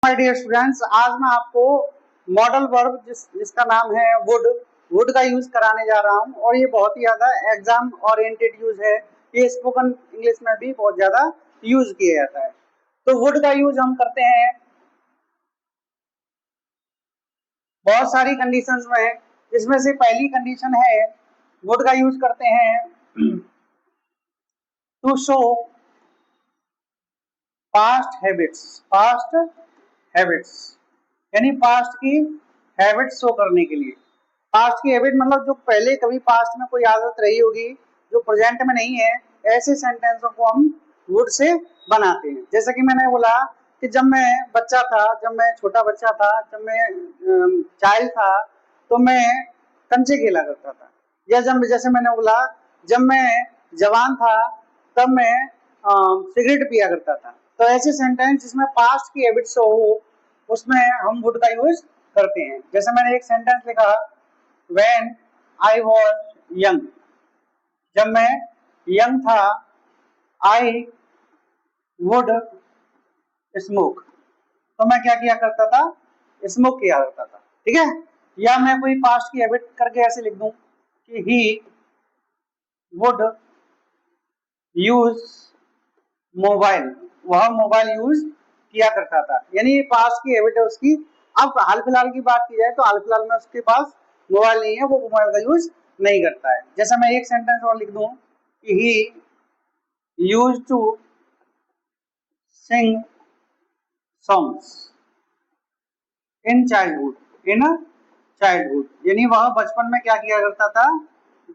My dear students, आज मैं आपको मॉडल वर्ब जिसका नाम है वुड का यूज कराने जा रहा हूं और ये बहुत ही ज्यादा एग्जाम ओरिएंटेड यूज है। ये स्पोकन इंग्लिश में भी बहुत ज्यादा यूज किया जाता है। तो वुड का यूज हम करते हैं बहुत सारी कंडीशंस में, जिसमें से पहली कंडीशन है वुड का यूज करते हैं टू शो पास्ट हैबिट्स यानी पास्ट की हैबिट शो करने के लिए। पास्ट की हैबिट मतलब जो पहले कभी पास्ट में कोई आदत रही होगी जो प्रेजेंट में नहीं है, ऐसे सेंटेंसों को हम वुड से बनाते हैं। जैसे कि मैंने बोला कि जब मैं बच्चा था, जब मैं छोटा बच्चा था, जब मैं चाइल्ड था तो मैं कंचे खेला करता था। या जब जैसे मैंने बोला जब मैं जवान था तब मैं सिगरेट पिया करता था। तो ऐसे सेंटेंस जिसमें पास्ट की हैबिट शो हो उसमें हम वुड का यूज करते हैं। जैसे मैंने एक सेंटेंस लिखा व्हेन आई वाज यंग, जब मैं यंग था आई वुड स्मोक, तो मैं क्या किया करता था, स्मोक किया करता था। ठीक है। या मैं कोई पास्ट की हैबिट करके ऐसे लिख दूं कि ही वुड यूज मोबाइल, वह मोबाइल यूज किया करता था। यानी पास्ट की हैबिट है उसकी। अब हाल फिलहाल की बात की जाए तो हाल फिलहाल में उसके पास मोबाइल नहीं है, वो मोबाइल का यूज नहीं करता है। जैसे मैं एक सेंटेंस और लिख दूं कि he used to sing songs in childhood, यानी वह बचपन में क्या किया करता था,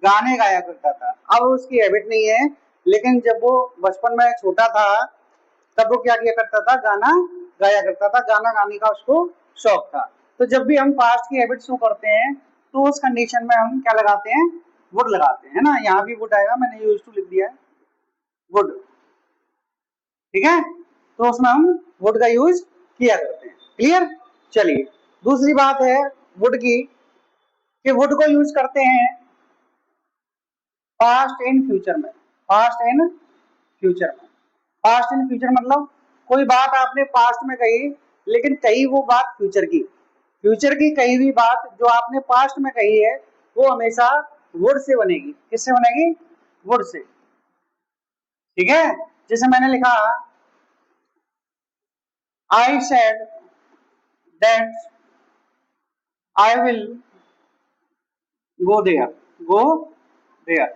गाने गाया करता था। अब उसकी हैबिट नहीं है, लेकिन जब वो बचपन में छोटा था तब वो क्या किया करता था, गाना गाया करता था। गाना गाने का उसको शौक था। तो जब भी हम पास्ट की हैबिट शो करते हैं तो उस कंडीशन में हम क्या लगाते हैं, वुड लगाते हैं, है ना। यहाँ भी वुड आएगा, मैंने यूज टू लिख दिया है वुड। ठीक है। तो उसमें हम वुड का यूज किया करते हैं। क्लियर। चलिए दूसरी बात है वुड की कि वुड को यूज करते हैं पास्ट एंड फ्यूचर में। पास्ट एंड फ्यूचर में, पास्ट एंड फ्यूचर मतलब कोई बात आपने पास्ट में कही लेकिन कही वो बात फ्यूचर की कही हुई बात जो आपने पास्ट में कही है वो हमेशा वुड से बनेगी। किससे बनेगी, वुड से। ठीक है। जैसे मैंने लिखा I said that I will go there,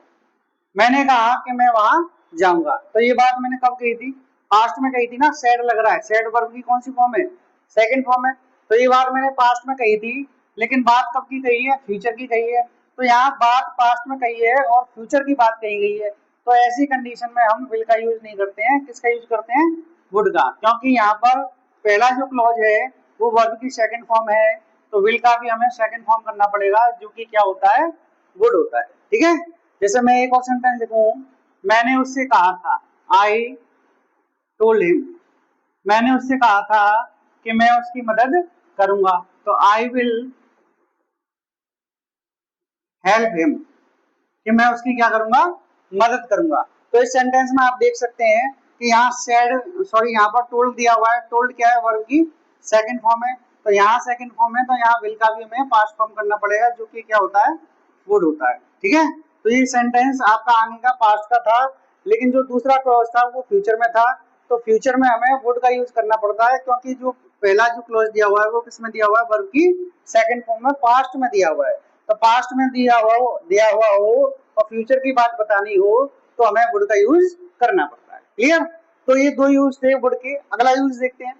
मैंने कहा कि मैं वहां जाऊंगा। तो ये बात मैंने कब कही थी, पास्ट में कही थी ना। सेड लग रहा है, सेड वर्ब की कौन सी फॉर्म है, सेकंड फॉर्म है। तो ये बात मैंने पास्ट में कही थी, लेकिन बात कब की कही है, फ्यूचर की कही है। तो यहाँ बात पास्ट में कही है और फ्यूचर की बात कही गई है। तो ऐसी कंडीशन में हम विल का यूज नहीं करते हैं, किसका यूज करते हैं, वुड का। क्योंकि यहाँ पर पहला जो क्लॉज है वो वर्ब की सेकंड फॉर्म है, तो विल का भी हमें सेकंड फॉर्म करना पड़ेगा जो कि क्या होता है, वुड होता है। ठीक है। जैसे मैं एक और सेंटेंस लिखूं, मैंने उससे कहा था आई टोल्ड हिम, मैंने उससे कहा था कि मैं उसकी मदद करूंगा। तो आई विल हेल्प हिम, कि मैं उसकी क्या करूंगा, मदद करूंगा। तो इस सेंटेंस में आप देख सकते हैं कि यहाँ यहाँ पर टोल्ड दिया हुआ है। टोल्ड क्या है, वर्ब की सेकंड फॉर्म है। तो यहाँ सेकंड फॉर्म है तो यहाँ विल का भी हमें पास्ट फॉर्म करना पड़ेगा जो कि क्या होता है, वुड होता है। ठीक है। तो ये सेंटेंस आपका आने का पास्ट का था, लेकिन जो दूसरा क्लॉज था वो फ्यूचर में था। तो फ्यूचर में हमें वुड का यूज करना पड़ता है, क्योंकि जो पहला जो क्लॉज दिया हुआ है वो किसमें दिया हुआ है, वर्ब की सेकंड फॉर्म में, पास्ट में दिया हुआ है। तो पास्ट में दिया हुआ हो और फ्यूचर की बात बतानी हो तो हमें वुड का यूज करना पड़ता है। क्लियर। तो ये दो यूज थे वुड के। अगला यूज देखते हैं।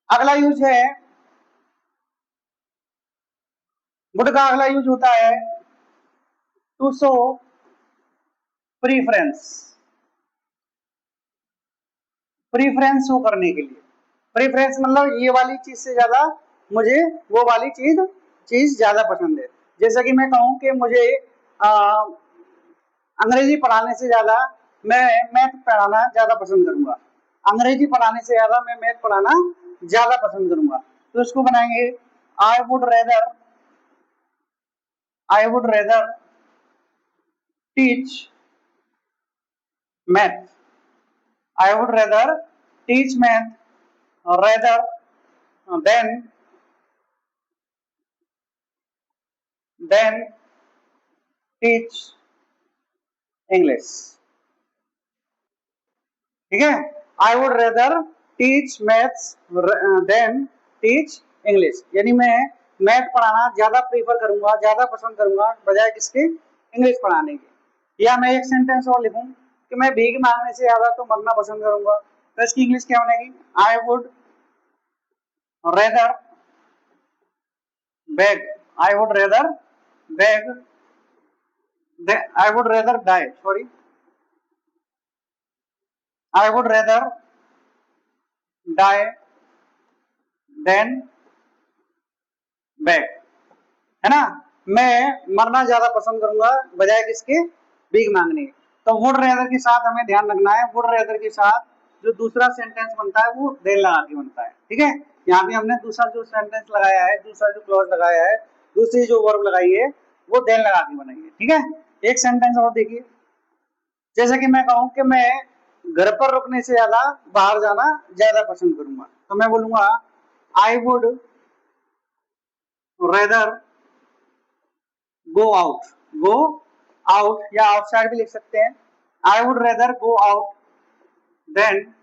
अगला यूज है वुड का, अगला यूज होता है to show preference, preference show करने के लिए। प्रीफरेंस मतलब ये वाली चीज से ज्यादा मुझे वो वाली चीज ज्यादा पसंद है। जैसा कि मैं कहूं कि मुझे अंग्रेजी पढ़ाने से ज्यादा मैं मैथ पढ़ाना ज्यादा पसंद करूंगा। अंग्रेजी पढ़ाने से ज्यादा मैं मैथ पढ़ाना ज्यादा पसंद करूंगा। तो इसको बनाएंगे I would rather teach math, I would rather teach math rather than teach English. ठीक है, I would rather teach maths than teach English, यानी मैं मैथ पढ़ाना ज्यादा प्रीफर करूंगा, ज्यादा पसंद करूंगा बजाय किसके, इंग्लिश पढ़ाने के। या मैं एक सेंटेंस और लिखूं कि मैं भीख मांगने से ज्यादा तो मरना पसंद करूंगा, तो इसकी इंग्लिश क्या बनेगी, I would rather beg, I would rather beg, I would rather die, sorry, I would rather die than beg, है ना, मैं मरना ज्यादा पसंद करूंगा बजाय किसके, भीख मांगने। तो वुड रेदर के साथ हमें ध्यान रखना है, वुड रेदर के साथ जो दूसरा सेंटेंस बनता है वो देन लगा के बनता है, ठीक है। यहाँ पे हमने दूसरा जो सेंटेंस लगाया है, दूसरा जो क्लॉज लगाया है, दूसरी जो वर्ब लगाई है वो देन लगा के बनाई है, ठीक है। एक सेंटेंस और देखिए, जैसे कि मैं कहूं कि मैं घर पर रुकने से ज्यादा बाहर जाना ज्यादा पसंद करूंगा, तो मैं बोलूंगा I would rather go out, go out या आउटसाइड भी लिख सकते हैं, I would rather go out than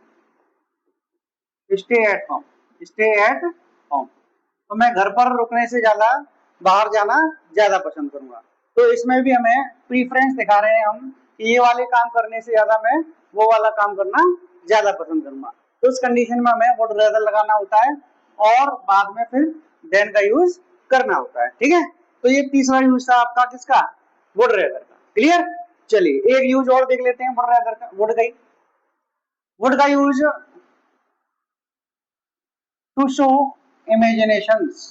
stay at home, stay at home, तो मैं घर पर रुकने से ज्यादा बाहर जाना ज्यादा पसंद करूंगा। तो इसमें भी हमें प्रीफरेंस दिखा रहे हैं हम कि ये वाले काम करने से ज्यादा मैं वो वाला काम करना ज्यादा पसंद करूंगा। तो उस कंडीशन में हमें वुड रेदर लगाना होता है और बाद में फिर देन का यूज करना होता है, ठीक है। तो ये तीसरा यूज था आपका किसका, वुड रेदर का, क्लियर। चलिए एक यूज और देख लेते हैं वुड रेदर का, वुड का यूज टू शो इमेजिनेशंस,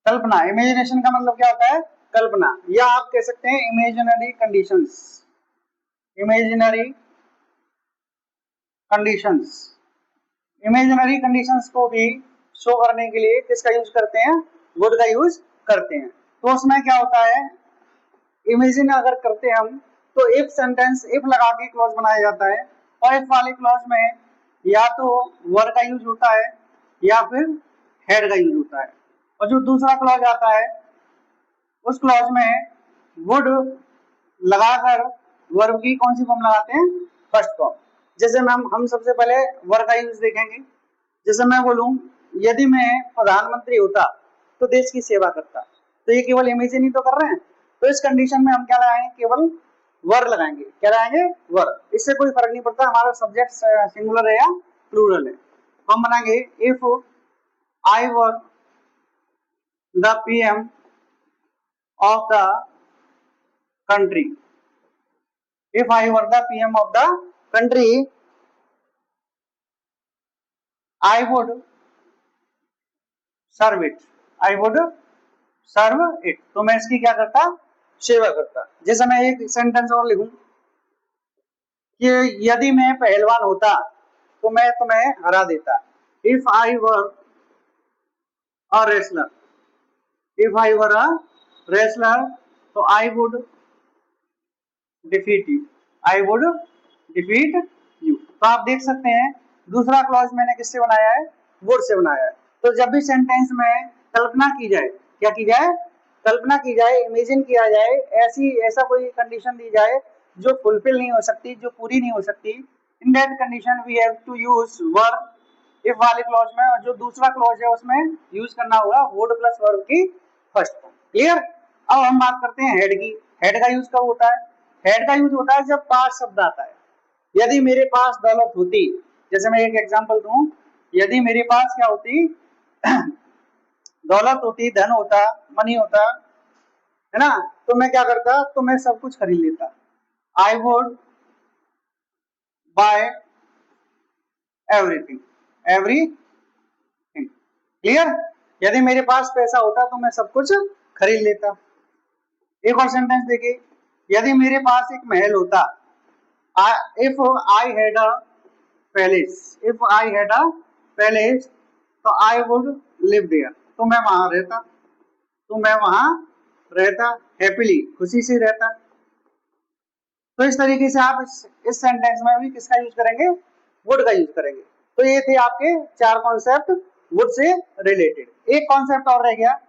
कल्पना, इमेजिनेशन का मतलब क्या होता है, कल्पना, या आप कह सकते हैं imaginary conditions, imaginary conditions, imaginary conditions को भी शो करने के लिए किसका यूज करते हैं, वुड का यूज करते हैं। तो उसमें क्या होता है, इमेजिन अगर करते हैं हम तो इफ सेंटेंस, इफ लगा के क्लॉज बनाया जाता है, और इफ वाले क्लॉज में या तो वर का यूज होता है या फिर हेड का यूज होता है, और जो दूसरा क्लॉज आता है उस क्लॉज में वुड लगाकर वर्ब की कौन सी फॉर्म लगाते हैं, फर्स्ट फॉर्म। जैसे हम सबसे पहले वर्ब का यूज देखेंगे, जैसे मैं बोलूं यदि मैं प्रधानमंत्री होता तो देश की सेवा करता, तो ये केवल इमेजिन ही तो कर रहे हैं। तो इस कंडीशन में हम क्या लगाएंगे, केवल वर लगाएंगे, क्या लगाएंगे, वर, इससे कोई फर्क नहीं पड़ता हमारा सब्जेक्ट सिंगुलर है या प्लूरल है। तो हम बनाएंगे if I were the PM of the country, if I were the PM of the country I would serve it, I would serve it, तो मैं इसकी क्या करता, सेवा करता। जैसे मैं एक सेंटेंस और लिखूं कि यदि मैं पहलवान होता तो मैं तुम्हें हरा देता, if I were a wrestler, if I were a wrestler तो I would defeat you, I would defeat you। तो आप देख सकते हैं दूसरा क्लॉज मैंने किससे बनाया है, वुड से बनाया है। तो जब भी सेंटेंस में कल्पना की जाए, क्या की जाए, कल्पना की जाए, इमेजिन किया जाए, ऐसा कोई कंडीशन दी जाए जो फुलफिल नहीं हो सकती, जो पूरी नहीं हो सकती, in that condition we have to use verb if वाले क्लॉज में, और जो दूसरा क्लॉज है उसमें यूज करना होगा वुड प्लस वर्ब की फर्स्ट फॉर्म, क्लियर। अब हम बात करते हैं हेड की, हेड का यूज कब होता है, हेड का यूज होता है जब पास शब्द आता है। यदि मेरे पास दौलत होती, जैसे मैं एक एग्जांपल दूं, यदि मेरे पास क्या होती, दौलत होती, धन होता, मनी होता, है ना, तो मैं क्या करता, तो मैं सब कुछ खरीद लेता, I would buy everything, everything, clear. यदि मेरे पास पैसा होता तो मैं सब कुछ खरीद लेता। एक और सेंटेंस देखिए, यदि मेरे पास एक महल होता, if I had a palace, if I had a palace तो I would live there, तो मैं वहां रहता, तो मैं वहां रहता, हैप्पीली, खुशी से रहता। तो इस तरीके से आप इस सेंटेंस में भी किसका यूज करेंगे, वुड का यूज करेंगे। तो ये थे आपके 4 कॉन्सेप्ट वुड से रिलेटेड। एक कॉन्सेप्ट और रह गया,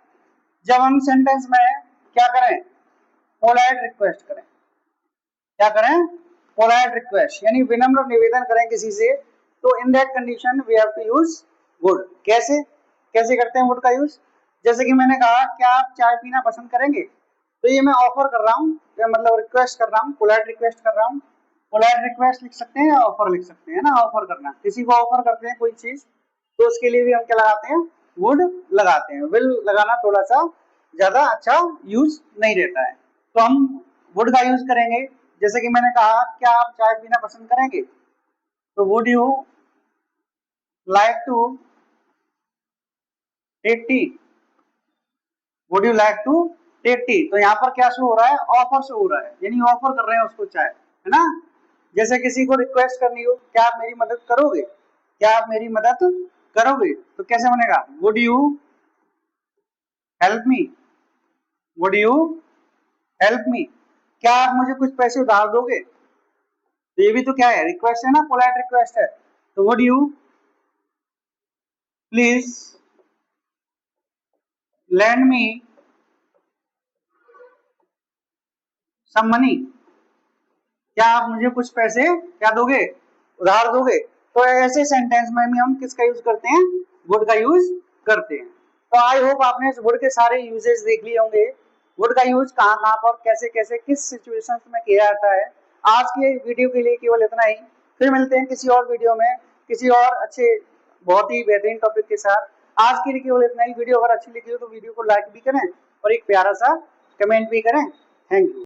जब हम सेंटेंस में क्या करें, पोलाइट रिक्वेस्ट करें, क्या करें, पोलाइट रिक्वेस्ट यानी विनम्र निवेदन करें किसी से, तो in that condition we have to use would. कैसे कैसे करते हैं वुड का यूज, जैसे कि मैंने कहा क्या आप चाय पीना पसंद करेंगे, तो ये मैं ऑफर कर रहा हूँ, मतलब रिक्वेस्ट कर रहा हूँ, पोलाइट रिक्वेस्ट कर रहा हूँ। पोलाइट रिक्वेस्ट लिख सकते हैं या ऑफर लिख सकते हैं ना, ऑफर करना, किसी को ऑफर करते हैं कोई चीज, तो उसके लिए भी हम क्या लगाते हैं, वुड लगाते हैं। विल लगाना थोड़ा सा ज्यादा अच्छा यूज नहीं रहता है, तो हम वुड का यूज करेंगे। जैसे कि मैंने कहा क्या आप चाय पीना पसंद करेंगे, तो would you like to take tea, would you like to take tea. तो यहाँ पर क्या शो हो रहा है, ऑफर शो हो रहा है, यानी ऑफर कर रहे हैं उसको चाय, है ना। जैसे किसी को रिक्वेस्ट करनी हो, क्या आप मेरी मदद करोगे, क्या आप मेरी मदद करोगे, तो कैसे बनेगा, would you help me, would you help me, क्या आप मुझे कुछ पैसे उधार दोगे। तो ये भी तो क्या है, रिक्वेस्ट है ना, पोलाइट रिक्वेस्ट है। तो would you please lend me some money, क्या आप मुझे कुछ पैसे क्या दोगे, उधार दोगे। तो ऐसे सेंटेंस में भी हम किसका यूज करते हैं, वुड का यूज करते हैं। तो आई होप आपने इस वुड के सारे यूजेस देख लिए होंगे, वुड का यूज कहाँ कहाँ पर कैसे कैसे किस सिचुएशंस में किया जाता है। आज की वीडियो के लिए केवल इतना ही, फिर मिलते हैं किसी और वीडियो में किसी और अच्छे बहुत ही बेहतरीन टॉपिक के साथ। आज के लिए केवल इतना ही। वीडियो अगर अच्छी लगी हो तो वीडियो को लाइक भी करें और एक प्यारा सा कमेंट भी करें। Thank you.